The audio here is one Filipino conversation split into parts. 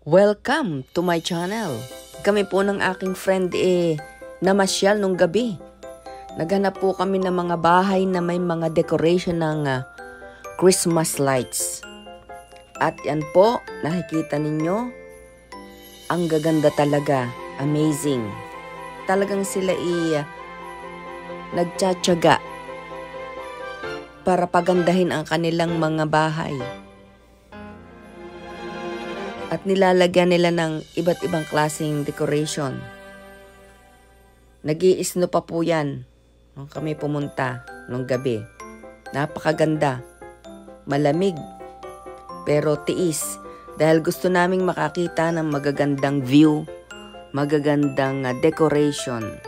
Welcome to my channel. Kami po ng aking friend namasyal nung gabi. Naghanap po kami ng mga bahay na may mga decoration ng Christmas lights. At yan po, nakikita ninyo, ang gaganda talaga. Amazing. Talagang sila nagtsatsaga para pagandahin ang kanilang mga bahay. At nilalagyan nila ng iba't ibang klaseng decoration. Nag-i-snow pa po yan nung kami pumunta nung gabi. Napakaganda. Malamig. Pero tiis. Dahil gusto naming makakita ng magagandang view. Magagandang decoration.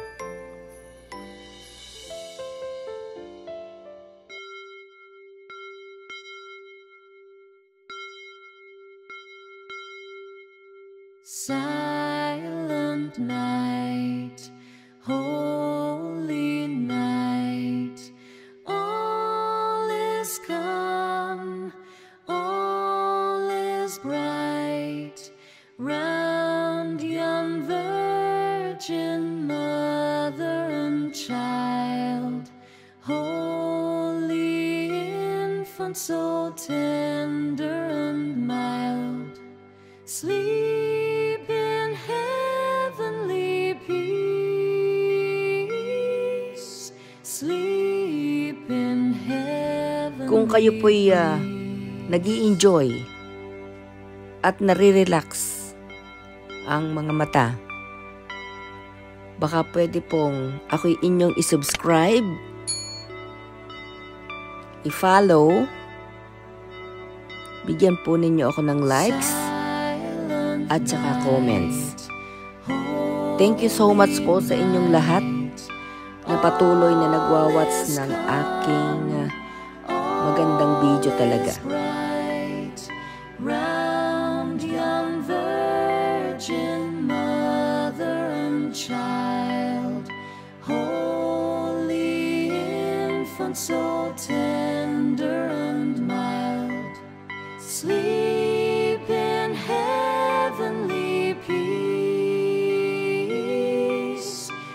Silent night, holy night, all is calm, all is bright, round young virgin mother and child, holy infant so tender and mild, sleep. Kung kayo po'y nag-i-enjoy at nare-relax ang mga mata, baka pwede pong ako'y inyong i-subscribe, i-follow, bigyan po ninyo ako ng likes at saka comments. Thank you so much po sa inyong lahat na patuloy na nagwa-watch ng aking magandang video talaga. Round young virgin mother and child, holy infant so tender and mild, sleep in heavenly peace,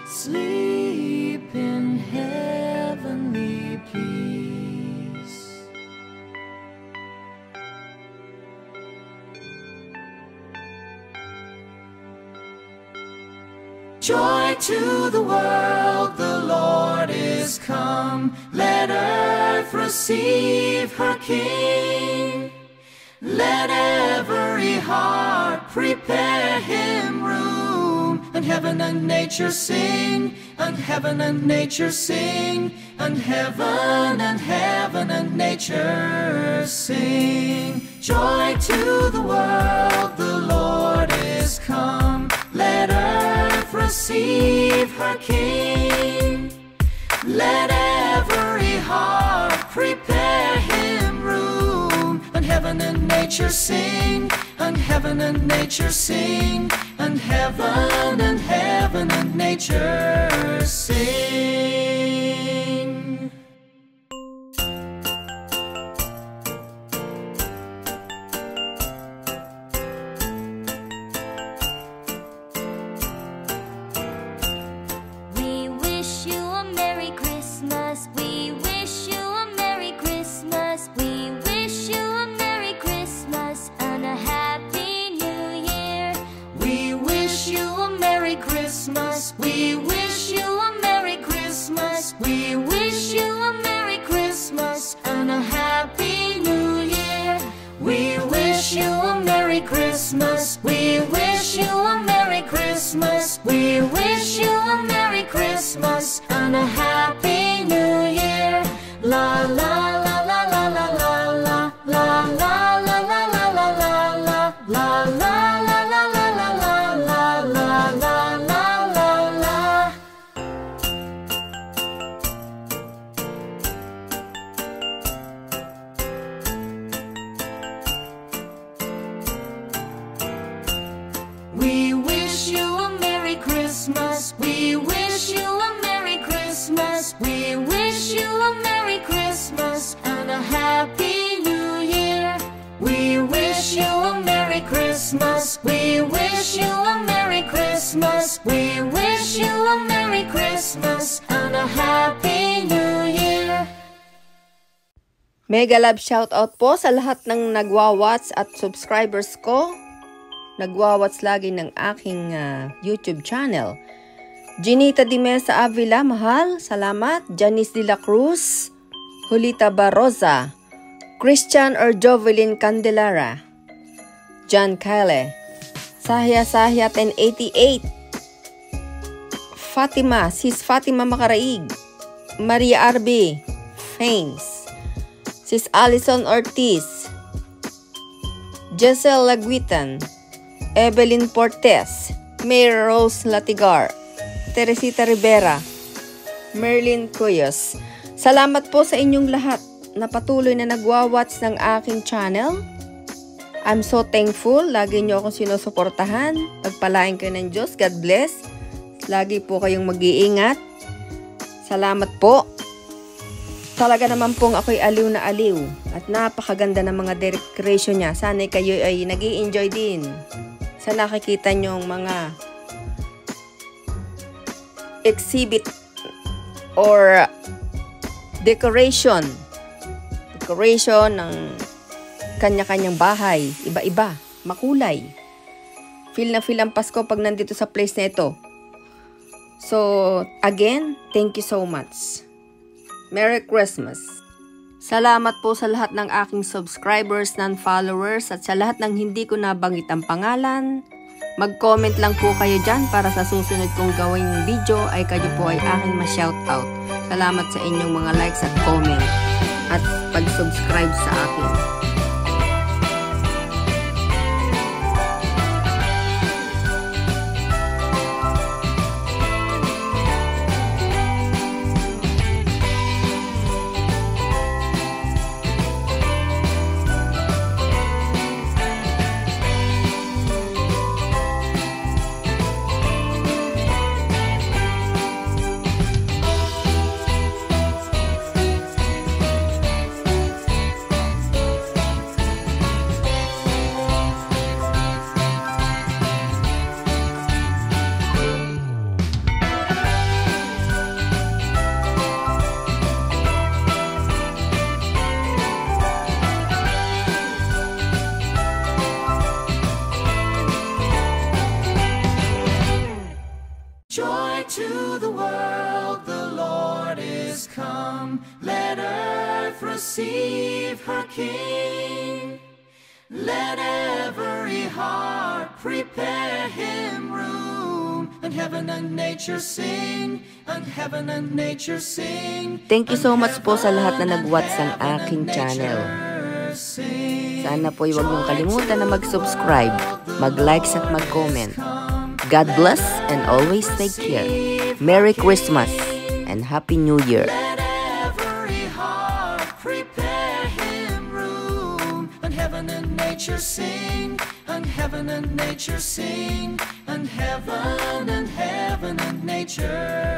sleep in heavenly peace. Joy to the world, the Lord is come. Let earth receive her King. Let every heart prepare him room. And heaven and nature sing, and heaven and nature sing, and heaven and nature sing. Joy to the world, the Lord is come. Let earth receive her King. Let every heart prepare him room. And heaven and nature sing, and heaven and nature sing, and heaven and nature sing. We wish you a Merry Christmas. We wish you a Merry Christmas and a Happy New Year. We wish you a Merry Christmas. We wish you a Merry Christmas. We wish you a Merry Christmas and a Happy New Year. La la la la la la la la la la la la la la la la la. We wish you a Merry Christmas. We wish you a Merry Christmas. We wish you a Merry Christmas and a Happy New Year. We wish you a Merry Christmas. Christmas. We wish you a Merry Christmas. We wish you a Merry Christmas and a Happy New Year. Mega love shoutout po sa lahat ng nagwa-watch at subscribers ko. Nagwa-watch lagi ng aking YouTube channel. Ginita Di Mesa Avila, mahal, salamat. Janice De La Cruz, Julita Barroza, Christian or Jovelyn Candelara, John Kyle, Sahya 1088, Fatima, Sis Fatima Makaraig, Maria Arby, Fains, Sis Alison Ortiz, Giselle Laguitan, Evelyn Portes, Mayor Rose Latigar, Teresita Rivera, Merlin Cuyos. Salamat po sa inyong lahat na patuloy na nagwa-watch ng aking channel. I'm so thankful. Lagi nyo akong sinusuportahan. Pagpalain kayo ng Diyos. God bless. Lagi po kayong mag-iingat. Salamat po. Talaga naman pong ako'y aliw na aliw. At napakaganda ng mga decoration niya. Sana kayo ay nag-i-enjoy din sa nakikita nyong mga exhibit or decoration ng kanya-kanyang bahay, iba-iba, makulay. Feel na feel ang Pasko pag nandito sa place na ito. So, again, thank you so much. Merry Christmas. Salamat po sa lahat ng aking subscribers, non-followers, at sa lahat ng hindi ko nabanggit ang pangalan. Mag-comment lang po kayo dyan para sa susunod kong gawing video ay kayo po ay aking ma-shoutout. Salamat sa inyong mga likes at comment at pag-subscribe sa akin. Joy to the world, the Lord is come. Let earth receive her King. Let every heart prepare him room. And heaven and nature sing, and heaven and nature sing. Thank you so much po sa lahat na nag-watch ng aking channel. Sana po huwag mong kalimutan na mag-subscribe, mag-likes at mag-comment. God bless and always take care. Merry Christmas and Happy New Year. Let every heart prepare him room. And heaven and nature sing, and heaven and nature sing, and heaven and nature